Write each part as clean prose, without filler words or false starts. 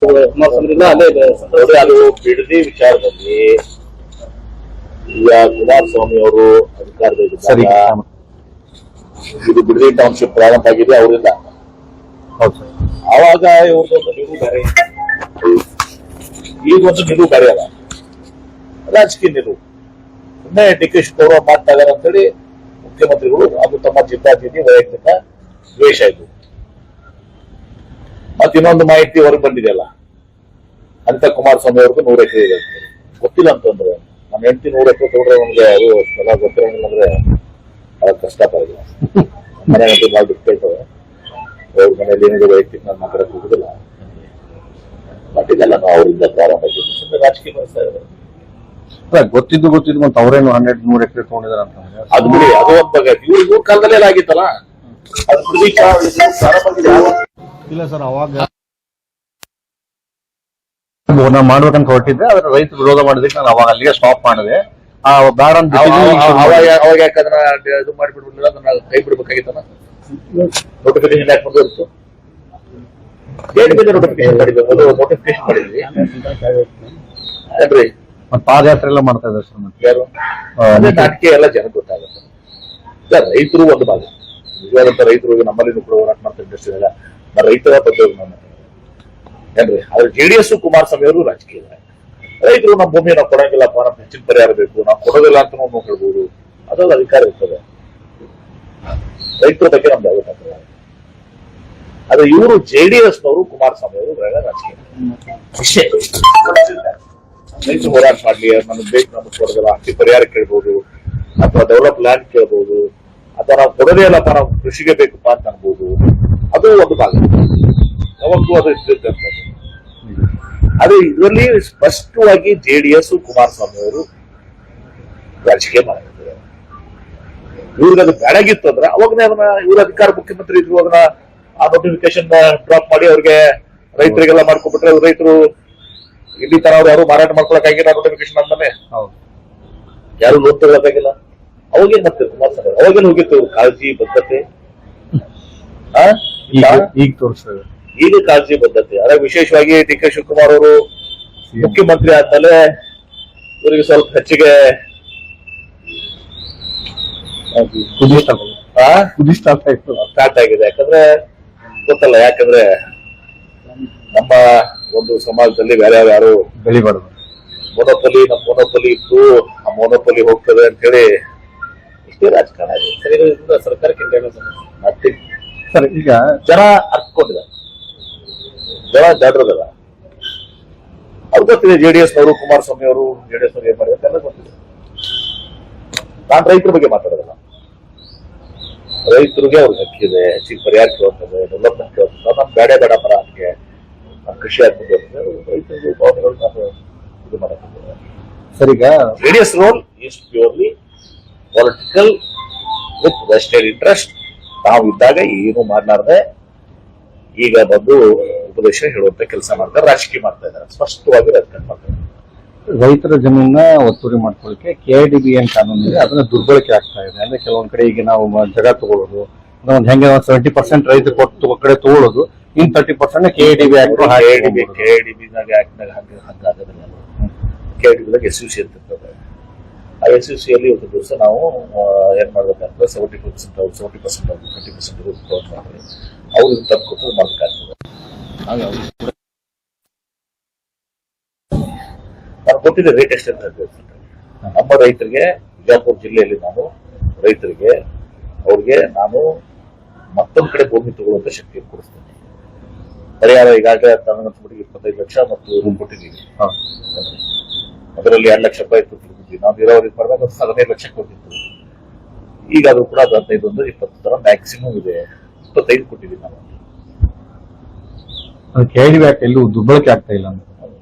ನೋಡಿ, ಅದು ಬಿಡದಿ ವಿಚಾರದಲ್ಲಿ ಈಗ ಕುಮಾರಸ್ವಾಮಿ ಅವರು ಅಧಿಕಾರದಲ್ಲಿದ್ದಾಗ ಇದು ಬಿಡದಿ ಟೌನ್ಶಿಪ್ ಪ್ರಾರಂಭ ಆಗಿದೆ ಅವರಿಂದ. ಅವಾಗ ಇವ್ರದೊಂದು ನಿಲುವು ಬೇರೆ, ಈಗೊಂದು ನಿಲುವು ಬೇರೆ ಅಲ್ಲ, ರಾಜಕೀಯ ನಿಲುವು. ಸುಮ್ಮನೆ ಡಿ.ಕೆ. ಶಿವಕುಮಾರ್ ಮಾಡ್ತಾ ಅಂತೇಳಿ ಮುಖ್ಯಮಂತ್ರಿಗಳು ಅದು ತಮ್ಮ ಜಿದ್ದಾಜಿದ್ದಿ ವೈಯಕ್ತಿಕ ದ್ವೇಷ ಇದು. ಮತ್ತೆ ಇನ್ನೊಂದು ಮಾಹಿತಿ ಹೊರಗೆ ಬಂದಿದೆಯಲ್ಲ, ಅಂತ ಕುಮಾರಸ್ವಾಮಿ ಅವ್ರಿಗೂ 100 ಎಕರೆ ಇದೆ ಗೊತ್ತಿಲ್ಲ ಅಂತಂದ್ರೆ, ನಮ್ಮ ಹೆಂಡತಿ 100 ಎಕರೆ ತಗೊಂಡ್ರೆ ನಮ್ಗೆ ಅದು ಎಲ್ಲ ಗೊತ್ತಿರಂಗಿಲ್ಲ ಅಂದ್ರೆ ಅದ್ ಕಷ್ಟ ಪಡಲ್ಲ. ಮನೆ ಗಂಟೆ ಭಾಳ ಡಿಫಿಕಲ್ಟ್, ಅವ್ರ ಮನೇಲಿ ಏನಿದೆ ವೈಯಕ್ತಿಕ ನಾನು ಮಾತಾಡಕ್ ಹೋಗುದಿಲ್ಲ. ಬಟ್ ಇದೆಲ್ಲ ನಾವು ಅವರಿಂದ ಪ್ರಾರಂಭ ಆಗಿದ್ದು ಸುಮ್ಮನೆ ರಾಜಕೀಯ ಬಳಸ್ತಾ ಇದ್ದಾರೆ. ಗೊತ್ತಿದ್ದು ಮತ್ತೆ ಅವರೇನು 100 ಎಕರೆ ತಗೊಂಡಿದಾರೆ ಅಂತ ಅದು ಬಿಡಿ, ಅದು ಒಂದು ಬಗ್ಗೆ. ಇವ್ರಿಗೂ ಕಾಲದಲ್ಲೇ ಆಗಿತ್ತಲ್ಲ, ಅದು ಇಲ್ಲ ಸರ್. ಅವಾಗ ಮಾಡ್ಬೇಕಂತ ಹೊರಟಿದ್ದೆ, ಅದ್ರ ರೈತರು ವಿರೋಧ ಮಾಡಿದಕ್ಕೆ ನಾನು ಅವಾಗ ಅಲ್ಲಿಗೆ ಸ್ಟಾಪ್ ಮಾಡಿದೆ. ಬೇಡ ಅಂತ ಅವಾಗ ಯಾಕಂದ್ರೆ ಇದು ಮಾಡಿಬಿಡ್ಲಿಲ್ಲ, ಅದನ್ನ ಕೈ ಬಿಡ್ಬೇಕಾಗಿತ್ತಲ್ಲ. ನೋಟಿಫಿಕೇಶನ್ ಯಾಕೆ ಬಂದಿತ್ತು, ನೋಟಿಫಿಕೇಶನ್ ಮಾಡಿದ್ವಿ, ನೋಟಿಫಿಕೇಶನ್ ಮಾಡಿದ್ವಿ ಅಲ್ರಿ. ಮತ್ತೆ ಪಾದಯಾತ್ರೆ ಎಲ್ಲ ಮಾಡ್ತಾ ಇದ್ದಾರೆ ಸರ್. ಮತ್ತೆ ಯಾರು ಅದೇ ನಾಟಕ ಎಲ್ಲ ಜನಕ್ಕೆ ಗೊತ್ತಾಗುತ್ತೆ. ರೈತರು ಒಂದು ಭಾಗ, ನಿಜವಾದಂತ ರೈತರು ನಮ್ಮಲ್ಲಿ ಕೂಡ ಹೋರಾಟ ಮಾಡ್ತಾ ಇಂಡಸ್ಟ್ರಿ ಎಲ್ಲ ರೈತರ ಬಗ್ಗೆ ಏನ್ರಿ. ಆದ್ರೆ ಜೆಡಿಎಸ್ ಕುಮಾರಸ್ವಾಮಿ ಅವರು ರಾಜಕೀಯ ರೈತರು ನಮ್ಮ ಭೂಮಿ ನಾವು ಕೊಡಂಗಿಲ್ಲಪ್ಪ, ನಮ್ಗೆ ಹೆಚ್ಚಿನ ಪರಿಹಾರ ಬೇಕು, ನಾವು ಕೊಡೋದಿಲ್ಲ ಅಂತ ನಾವು ಹೇಳ್ಬೋದು, ಅದೆಲ್ಲ ಅಧಿಕಾರ ಇರ್ತದೆ. ರೈತರ ಬಗ್ಗೆ ನಮ್ದು ಆಗುತ್ತೆ. ಆದ್ರೆ ಇವರು ಜೆಡಿಎಸ್ ನವರು ಕುಮಾರಸ್ವಾಮಿ ಅವರು ರಾಜಕೀಯ ವಿಷಯ. ರೈತರು ಹೋರಾಟ ಮಾಡ್ಲಿ, ನಮ್ಗೆ ಬೇಕು, ನಮ್ಗೆ ಕೊಡೋದಿಲ್ಲ, ಅತಿ ಪರಿಹಾರ ಕೇಳ್ಬೋದು, ಅಥವಾ ಡೆವಲಪ್ ಲ್ಯಾಂಡ್ ಕೇಳ್ಬೋದು, ಅಥವಾ ನಾವು ಕೊಡೋದೇ ಇಲ್ಲಪ್ಪ ನಾವು ಕೃಷಿಗೆ ಬೇಕಪ್ಪ ಅಂತ ಅನ್ಬೋದು. ಅದು ಒಂದು ಭಾಗ, ಯಾವತ್ತೂ ಅದು ಇರ್ತದೆ. ಅದೇ ಇದರಲ್ಲಿ ಸ್ಪಷ್ಟವಾಗಿ ಜೆಡಿಎಸ್ ಕುಮಾರಸ್ವಾಮಿ ಅವರು ರಾಜಕೀಯ ಮಾಡಿದ್ದಾರೆ. ಇವ್ರಿಗೆ ಅದು ಬೇಡಾಗಿತ್ತು ಅಂದ್ರೆ ಅವಾಗನೇ ಅದನ್ನ ಇವ್ರ ಅಧಿಕಾರ ಮುಖ್ಯಮಂತ್ರಿ ಇದ್ರು ಅದನ್ನ ಆ ನೋಟಿಫಿಕೇಶನ್ ಡ್ರಾಪ್ ಮಾಡಿ ಅವ್ರಿಗೆ ರೈತರಿಗೆಲ್ಲ ಮಾಡ್ಕೊಂಡ್ಬಿಟ್ರೆ ರೈತರು ಇಲ್ಲಿ ತರ ಅವ್ರು ಯಾರು ಮಾರಾಟ ಮಾಡ್ಕೊಳಕ್ಕಾಗಿಲ್ಲ. ನೋಟಿಫಿಕೇಶನ್ ಅಂತಾನೆ ಯಾರು ಲೋನ್ ತಗೊಳಕ್ಕಾಗಿಲ್ಲ. ಅವಾಗೇನ್ ಮಾಡ್ತಾರೆ ಕುಮಾರಸ್ವಾಮಿ, ಅವಾಗೇನು ಹೋಗಿತ್ತು ಕಾಳಜಿ ಬದ್ಧತೆ, ಈಗ ತೋರಿಸ್ತದೆ. ಈಗ ಕಾಳಜಿ ಬದ್ಧತೆ. ಅದೇ ವಿಶೇಷವಾಗಿ ಡಿ.ಕೆ. ಶಿವಕುಮಾರ್ ಅವರು ಮುಖ್ಯಮಂತ್ರಿ ಆದ್ಮೇಲೆ ಇವರಿಗೆ ಸ್ವಲ್ಪ ಹೆಚ್ಚಿಗೆ ಸ್ಟಾರ್ಟ್ ಆಗಿದೆ. ಯಾಕಂದ್ರೆ ಗೊತ್ತಲ್ಲ, ಯಾಕಂದ್ರೆ ನಮ್ಮ ಒಂದು ಸಮಾಜದಲ್ಲಿ ಬೇರೆ ಯಾರು ಬೆಳಿಬಾರ್ದು, ಮೊನೋಪಲಿ, ನಮ್ಮ ಮೊನೋಪಲಿ ಇತ್ತು, ಆ ಮೊನೋಪಲಿ ಹೋಗ್ತದೆ ಅಂತ ಹೇಳಿ ಇಷ್ಟೇ ರಾಜಕಾರಣ ಇದೆ. ಸರ್ಕಾರಕ್ಕೆ ಮತ್ತೆ ಸರ್ ಈಗ ಜನ ಅರ್ಕೊಂಡಿದ್ದಾರೆ, ಜನ ಜಾಡ್ರದಲ್ಲ. ಅವ್ರು ಗೊತ್ತಿದೆ ಜೆಡಿಎಸ್ ನವರು ಕುಮಾರಸ್ವಾಮಿ ಅವರು ಜೆಡಿಎಸ್ ನವರು ಏನ್ ಮಾಡಿದ್ರೆ ಎಲ್ಲ ಗೊತ್ತಿದೆ. ನಾನು ರೈತರ ಬಗ್ಗೆ ಮಾತಾಡೋದಲ್ಲ, ರೈತರಿಗೆ ಅವ್ರಿಗೆ ಹಕ್ಕಿದೆ, ಹೆಚ್ಚಿಗೆ ಪರಿಹಾರ ಕೇಳ್ತದೆ, ಡೆವಲಪ್ಮೆಂಟ್ ಕೇಳ್ತದೆ. ನಮ್ ಬೇಡ ಪರ ಅದಕ್ಕೆ ಕೃಷಿ ಆಗ್ತದೆ, ರೈತರಿಗೆ ಇದು ಮಾಡಕ್ಕಿದೆ. ಸರ್ ಈಗ JDS role is purely political with vested interest. ನಾವು ಇದ್ದಾಗ ಏನು ಮಾಡಲಾರ್ದೆ ಈಗ ಬಂದು ಉಪದೇಶ ಹೇಳುವಂತ ಕೆಲಸ ಮಾಡ್ತಾರೆ, ರಾಜಕೀಯ ಮಾಡ್ತಾ ಇದ್ದಾರೆ, ಸ್ಪಷ್ಟವಾಗಿ ರಾಜಕಾರಣ ಮಾಡ್ತಾರೆ. ರೈತರ ಜಮೀನ ಒತ್ತುವರಿ ಮಾಡ್ಕೊಳ್ಳಿಕ್ಕೆ KIDB ಏನ್ ಕಾನೂನು ಇದೆ ಅದನ್ನ ದುರ್ಬಳಕೆ ಆಗ್ತಾ ಇದೆ. ಅಂದ್ರೆ ಕೆಲವೊಂದ್ ಕಡೆ ಈಗ ನಾವು ಜಾಗ ತಗೊಳ್ಳೋದು, ಹೆಂಗೆ 70% ರೈತರು ಕೊಟ್ಟು ಕಡೆ ತಗೊಳ್ಳೋದು, ಇನ್ 30% KIDB KIDB ಹಂಗಾಗೋದಿಲ್ಲ. KIDB SUC ಇರ್ತದೆ. ಆ SUCಯಲ್ಲಿ ಒಂದು ದಿವಸ ನಾವು ಏನ್ ಮಾಡ್ಬೇಕಂದ್ರೆ 70% 30% ಮಾಡ್ತಾರೆ, ಅವ್ರಿಗೆ ತಂದು ಕೊಟ್ಟು ಮಾಡ್ಬೇಕಾಗ್ತದೆ. ನಾನು ಕೊಟ್ಟಿದ್ದೆ ರೇಟ್ ಎಷ್ಟು ಅಂತ ನಮ್ಮ ರೈತರಿಗೆ. ಬಿಜಾಪುರ ಜಿಲ್ಲೆಯಲ್ಲಿ ನಾನು ರೈತರಿಗೆ ಅವ್ರಿಗೆ ನಾನು ಮತ್ತೊಂದು ಕಡೆ ಭೂಮಿ ತಗೊಳ್ಳುವಂತ ಶಕ್ತಿಯನ್ನು ಕೊಡಿಸ್ತೇನೆ. ಪರಿಹಾರ ಈಗಾಗಲೇ ನನಗಂತಬಿಟ್ಟು 25 ಲಕ್ಷ ಮತ್ತು ರೂಮ್ ಕೊಟ್ಟಿದ್ದೀವಿ. ಅದರಲ್ಲಿ 2 ಲಕ್ಷ ರೂಪಾಯಿ ಕೊಟ್ಟಿದ್ವಿ. ನಾವು ನೀರಾವರಿ ಮಾಡಿದಾಗ 15 ಲಕ್ಷ ಕೊಟ್ಟಿತ್ತು. ಈಗ ಅದು ಕೂಡ 15 20 ತರ ಮ್ಯಾಕ್ಸಿಮಮ್ ಇದೆ. 25 ಕೊಟ್ಟಿದ್ದೀವಿ ನಾವು. KIDB ಎಲ್ಲೂ ದುರ್ಬಳಕೆ ಆಗ್ತಾ ಇಲ್ಲ ಅಂತ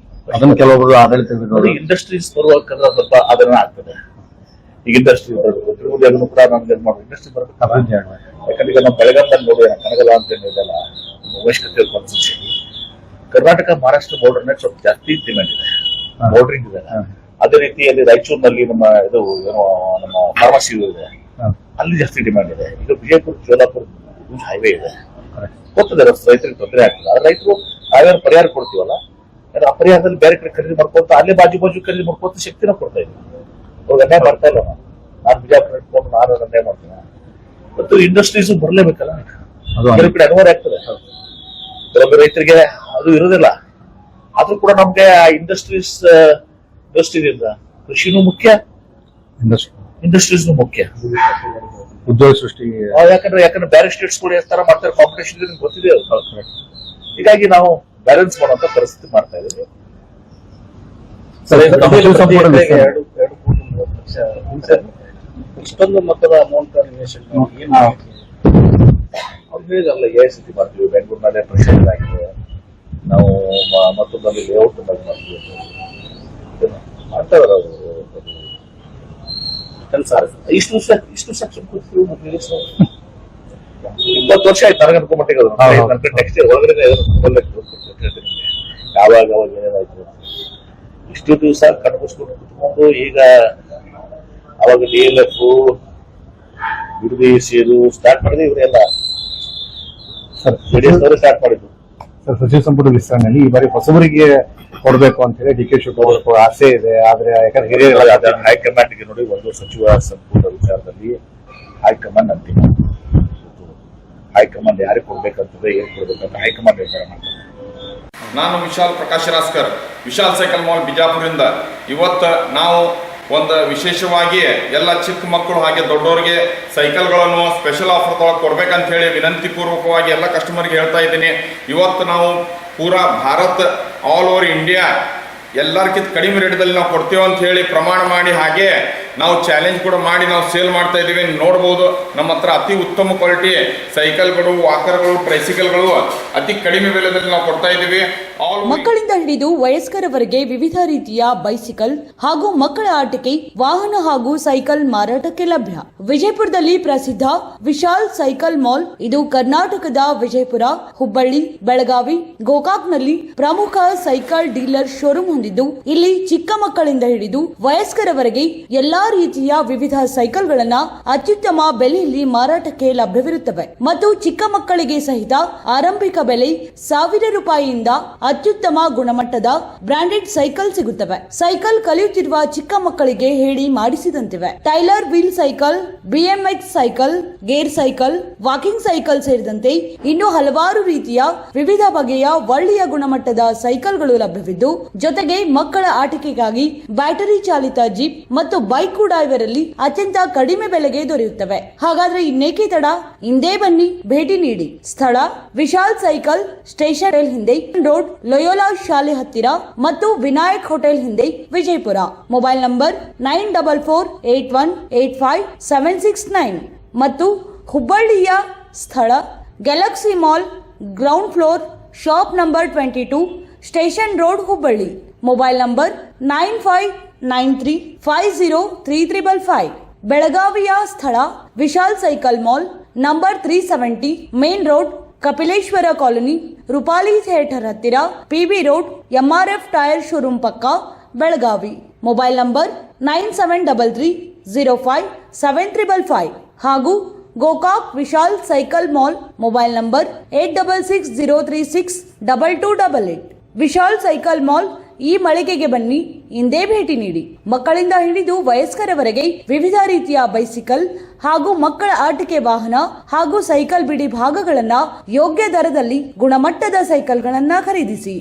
ಅದನ್ನ ಕೆಲವೊಬ್ರು ಆಡಳಿತ ಇಂಡಸ್ಟ್ರೀಸ್ ಬರುವಾಗಂದ್ರೆ ಸ್ವಲ್ಪ ಅದನ್ನ ಆಗ್ತದೆ. ಈಗ ಇಂಡಸ್ಟ್ರಿ ತಿರುಗುಡಿ ಅದನ್ನು ಕೂಡ ನಮ್ಗೆ ಮಾಡಿ ಇಂಡಸ್ಟ್ರಿ ಬರಬೇಕು. ಯಾಕಂದ್ರೆ ಈಗ ನಾವು ಬೆಳಗಾವಿಯಲ್ಲಿ ನೋಡಿ ಕನಗಲ ಅಂತ ಏನಿದೆಲ್ಲ ಅವಶ್ಯಕತೆ ಕನ್ಸನ್ಷನ್ ಕರ್ನಾಟಕ ಮಹಾರಾಷ್ಟ್ರ ಬಾರ್ಡರ್ ನಲ್ಲಿ ಸ್ವಲ್ಪ ಜಾಸ್ತಿ ಡಿಮ್ಯಾಂಡ್ ಇದೆ, ಬಾರ್ಡರಿಂಗ್ ಇದೆ. ಅದೇ ರೀತಿಯಲ್ಲಿ ರಾಯಚೂರಿನಲ್ಲಿ ನಮ್ಮ ಇದು ಏನೋ ನಮ್ಮ ಫಾರ್ಮಸಿ ಇದೆ, ಅಲ್ಲಿ ಜಾಸ್ತಿ ಡಿಮ್ಯಾಂಡ್ ಇದೆ. ಈಗ ವಿಜಯಪುರ ಸೋಲಾಪುರ ಹೈವೇ ಇದೆ, ಗೊತ್ತದೆ ರೈತರಿಗೆ ತೊಂದರೆ ಆಗ್ತದೆ. ಆದ್ರೆ ರೈತರು ನಾವೇನು ಪರಿಹಾರ ಕೊಡ್ತೀವಲ್ಲ, ಆ ಪರಿಹಾರದಲ್ಲಿ ಬೇರೆ ಕಡೆ ಖರೀದಿ ಮಾಡ್ಕೊಂತ ಅಲ್ಲೇ ಬಾಜು ಖರೀದಿ ಮಾಡ್ಕೊಂತ ಶಕ್ತಿನ ಕೊಡ್ತಾ ಇದ್ವಿ. ಅವಾಗ ಅನ್ಯಾಯ ಮಾಡ್ತಾ ಇಲ್ಲ. ನಾನು ಬಿಜಾಪುರ ಇಟ್ಕೊಂಡು ನಾನು ಅನ್ಯಾಯ ಮಾಡ್ತೀನಿ. ಮತ್ತು ಇಂಡಸ್ಟ್ರೀಸ್ ಬರಲೇಬೇಕಲ್ಲ, ಬೇರೆ ಕಡೆ ಅನಿವಾರ್ಯ ಆಗ್ತದೆ. ಕೆಲವೊಂದು ರೈತರಿಗೆ ಅದು ಇರೋದಿಲ್ಲ. ಆದ್ರೂ ಕೂಡ ನಮ್ಗೆ ಆ ಇಂಡಸ್ಟ್ರೀಸ್ ದೃಷ್ಟಿಯಿಂದ ಕೃಷಿನೂ ಮುಖ್ಯ, ಇಂಡಸ್ಟ್ರೀಸ್ನು ಮುಖ್ಯ. ಉದ್ಯೋಗ ಸೃಷ್ಟಿ ಯಾಕಂದ್ರೆ ಬೇರೆ ಸ್ಟೇಟ್ಸ್ ಕೂಡ ಎಷ್ಟು ತರ ಮಾಡ್ತಾರೆ, ಕಾಂಪಿಟೇಷನ್ ಗೊತ್ತಿದೆ. ಹೀಗಾಗಿ ನಾವು ಬ್ಯಾಲೆನ್ಸ್ ಮಾಡುವಂತ ಪರಿಸ್ಥಿತಿ ಮಾಡ್ತಾ ಇದ್ದೀವಿ. ಇಷ್ಟೊಂದು ಮೊತ್ತದ ಅಮೌಂಟ್ ಅವ್ರಿಗೆಲ್ಲ AICC ಮಾಡ್ತೀವಿ, ಬೆಂಗಳೂರಿನಲ್ಲೇ ಪ್ರೆಷರ್ ಆಗಿದೆ. ನಾವು ಮತ್ತೊಂದಲ್ಲಿ ಲೇಔಟ್ ಮಾಡ್ತೀವಿ ಮಾಡ್ತಾರೆ. ಇಷ್ಟು ಸೆಕ್ಷನ್ 20 ವರ್ಷ ಆಯ್ತು ನನಗೆ ಅನ್ಕೊಂಡ್ಬಿಟ್ಟಿಗೆ. ನೆಕ್ಸ್ಟ್ ಒಳಗಡೆ ಯಾವಾಗ ಏನೇನಾಯ್ತು ಇಷ್ಟು ದಿವಸ ಕಣ್ಮುಚ್ಕೊಂಡು ಕುತ್ಕೊಂಡು ಈಗ ಅವಾಗ DLF ಬಿಡುದಿ ಸೇರು ಸ್ಟಾರ್ಟ್ ಮಾಡಿದ್ರೆ ಇವರೆಲ್ಲ ಸ್ಟಾರ್ಟ್ ಮಾಡಿದ್ರು. ಸಚಿವ ಸಂಪುಟ ವಿಸ್ತರಣೆಯಲ್ಲಿ ಈ ಬಾರಿ ಹೊಸಬರಿಗೆ ಕೊಡಬೇಕು ಅಂತ ಹೇಳಿ DK ಶಿವಕುಮಾರ್ ಆಸೆ ಇದೆ. ಆದ್ರೆ ಯಾಕಂದ್ರೆ ಹಿರಿಯ ಹೈಕಮಾಂಡ್ಗೆ ನೋಡಿ, ಒಂದು ಸಚಿವ ಸಂಪುಟ ವಿಚಾರದಲ್ಲಿ ಹೈಕಮಾಂಡ್ ಅಂತಿಮ. ಹೈಕಮಾಂಡ್ ಯಾರಿಗೆ ಕೊಡ್ಬೇಕಂತಂದ್ರೆ ಏನ್ ಕೊಡ್ಬೇಕಂತ ಹೈಕಮಾಂಡ್ ನಿರ್ಧಾರ ಮಾಡ್ತಾರೆ. ನಾನು ವಿಶಾಲ್ ಪ್ರಕಾಶ್ ರಾಸ್ಕರ್, ವಿಶಾಲ್ ಸೈಕಲ್ ಮಾಲ್ ಬಿಜಾಪುರದಿಂದ. ಇವತ್ತು ನಾವು ಒಂದು ವಿಶೇಷವಾಗಿ ಎಲ್ಲ ಚಿಕ್ಕ ಮಕ್ಕಳು ಹಾಗೆ ದೊಡ್ಡವರಿಗೆ ಸೈಕಲ್ಗಳನ್ನು ಸ್ಪೆಷಲ್ ಆಫರ್ದೊಳಗೆ ಕೊಡ್ಬೇಕಂತ ಹೇಳಿ ವಿನಂತಿ ಪೂರ್ವಕವಾಗಿ ಎಲ್ಲ ಕಸ್ಟಮರ್ಗೆ ಹೇಳ್ತಾ ಇದ್ದೀನಿ. ಇವತ್ತು ನಾವು ಪೂರಾ ಭಾರತ್ ಆಲ್ ಓವರ್ ಇಂಡಿಯಾ ಎಲ್ಲರಿಗಿಂತ ಕಡಿಮೆ ರೇಟ್ದಲ್ಲಿ ನಾವು ಕೊಡ್ತೇವೆ ಅಂತ ಹೇಳಿ ಪ್ರಮಾಣ ಮಾಡಿ, ಹಾಗೆ ನಾವು ಚಾಲೆಂಜ್ ಕೂಡ ಮಾಡಿ ನಾವು ಸೇಲ್ ಮಾಡ್ತಾ ಇದ್ದೀವಿ. ನೋಡ್ಬೋದು ನಮ್ಮ ಹತ್ರ ಅತಿ ಉತ್ತಮ ಕ್ವಾಲಿಟಿ ಸೈಕಲ್ಗಳು, ವಾಕರ್ಗಳು, ಟ್ರೈಸಿಕಲ್ಗಳು ಅತಿ ಕಡಿಮೆ ಬೆಲೆದಲ್ಲಿ ನಾವು ಕೊಡ್ತಾ ಇದ್ದೀವಿ. ಮಕ್ಕಳಿಂದ ಹಿಡಿದು ವಯಸ್ಕರವರೆಗೆ ವಿವಿಧ ರೀತಿಯ ಬೈಸಿಕಲ್ ಹಾಗೂ ಮಕ್ಕಳ ಆಟಿಕೆ, ವಾಹನ ಹಾಗೂ ಸೈಕಲ್ ಮಾರಾಟಕ್ಕೆ ಲಭ್ಯ. ವಿಜಯಪುರದಲ್ಲಿ ಪ್ರಸಿದ್ಧ ವಿಶಾಲ್ ಸೈಕಲ್ ಮಾಲ್. ಇದು ಕರ್ನಾಟಕದ ವಿಜಯಪುರ, ಹುಬ್ಬಳ್ಳಿ, ಬೆಳಗಾವಿ, ಗೋಕಾಕ್ನಲ್ಲಿ ಪ್ರಮುಖ ಸೈಕಲ್ ಡೀಲರ್ ಶೋರೂಮ್ ಹೊಂದಿದ್ದು, ಇಲ್ಲಿ ಚಿಕ್ಕ ಮಕ್ಕಳಿಂದ ಹಿಡಿದು ವಯಸ್ಕರವರೆಗೆ ಎಲ್ಲಾ ರೀತಿಯ ವಿವಿಧ ಸೈಕಲ್ಗಳನ್ನ ಅತ್ಯುತ್ತಮ ಬೆಲೆಯಲ್ಲಿ ಮಾರಾಟಕ್ಕೆ ಲಭ್ಯವಿರುತ್ತವೆ. ಮತ್ತು ಚಿಕ್ಕ ಮಕ್ಕಳಿಗೆ ಸಹಿತ ಆರಂಭಿಕ ಬೆಲೆ 1000 ರೂಪಾಯಿಯಿಂದ ಅತ್ಯುತ್ತಮ ಗುಣಮಟ್ಟದ ಬ್ರಾಂಡೆಡ್ ಸೈಕಲ್ ಸಿಗುತ್ತವೆ. ಸೈಕಲ್ ಕಲಿಯುತ್ತಿರುವ ಚಿಕ್ಕ ಮಕ್ಕಳಿಗೆ ಹೇಳಿ ಮಾಡಿಸಿದಂತಿವೆ. Tailor wheel cycle, BMX cycle, gear cycle, walking cycle ಸೇರಿದಂತೆ ಇನ್ನು ಹಲವಾರು ರೀತಿಯ ವಿವಿಧ ಬಗೆಯ ಒಳ್ಳೆಯ ಗುಣಮಟ್ಟದ ಸೈಕಲ್ಗಳು ಲಭ್ಯವಿದ್ದು, ಜೊತೆಗೆ ಮಕ್ಕಳ ಆಟಿಕೆಗಾಗಿ ಬ್ಯಾಟರಿ ಚಾಲಿತ ಜೀಪ್ ಮತ್ತು ಬೈಕ್ ಕೂಡ ಇವರಲ್ಲಿ ಅತ್ಯಂತ ಕಡಿಮೆ ಬೆಲೆಗೆ ದೊರೆಯುತ್ತವೆ. ಹಾಗಾದ್ರೆ ಇನ್ನೇಕೆ ತಡ? ಹಿಂದೆ ಬನ್ನಿ, ಭೇಟಿ ನೀಡಿ. ಸ್ಥಳ ವಿಶಾಲ್ ಸೈಕಲ್ ಸ್ಟೇಷನ್ ಹಿಂದೆ ರೋಡ್, ಲಯೋಲಾ ಶಾಲೆ ಹತ್ತಿರ ಮತ್ತು ವಿನಾಯಕ್ ಹೋಟೆಲ್ ಹಿಂದೆ, ವಿಜಯಪುರ. ಮೊಬೈಲ್ ನಂಬರ್ 9481857769 ಮತ್ತು ಹುಬ್ಬಳ್ಳಿಯ ಸ್ಥಳ galaxy mall, ground floor, shop number 22, station road, Hubballi. Mobile number 9593503355. ಬೆಳಗಾವಿಯ ಸ್ಥಳ Vishal cycle mall, number 370, main road, Kapileshwar colony, Rupali theatre ಹತ್ತಿರ, PB road, MRF tyre showroom ಪಕ್ಕ, ಬೆಳಗಾವಿ. ಮೊಬೈಲ್ ನಂಬರ್ 9733057355 ಹಾಗೂ Gokak Vishal cycle mall, mobile number 8660362288. Vishal cycle mall ಈ ಮಳಿಗೆಗೆ ಬನ್ನಿ, ಇಂದೇ ಭೇಟಿ ನೀಡಿ. ಮಕ್ಕಳಿಂದ ಹಿಡಿದು ವಯಸ್ಕರವರೆಗೆ ವಿವಿಧ ರೀತಿಯ ಬೈಸಿಕಲ್ ಹಾಗೂ ಮಕ್ಕಳ ಆಟಿಕೆ ವಾಹನ ಹಾಗೂ ಸೈಕಲ್ ಬಿಡಿ ಭಾಗಗಳನ್ನ ಯೋಗ್ಯ ದರದಲ್ಲಿ ಗುಣಮಟ್ಟದ ಸೈಕಲ್ಗಳನ್ನ ಖರೀದಿಸಿ.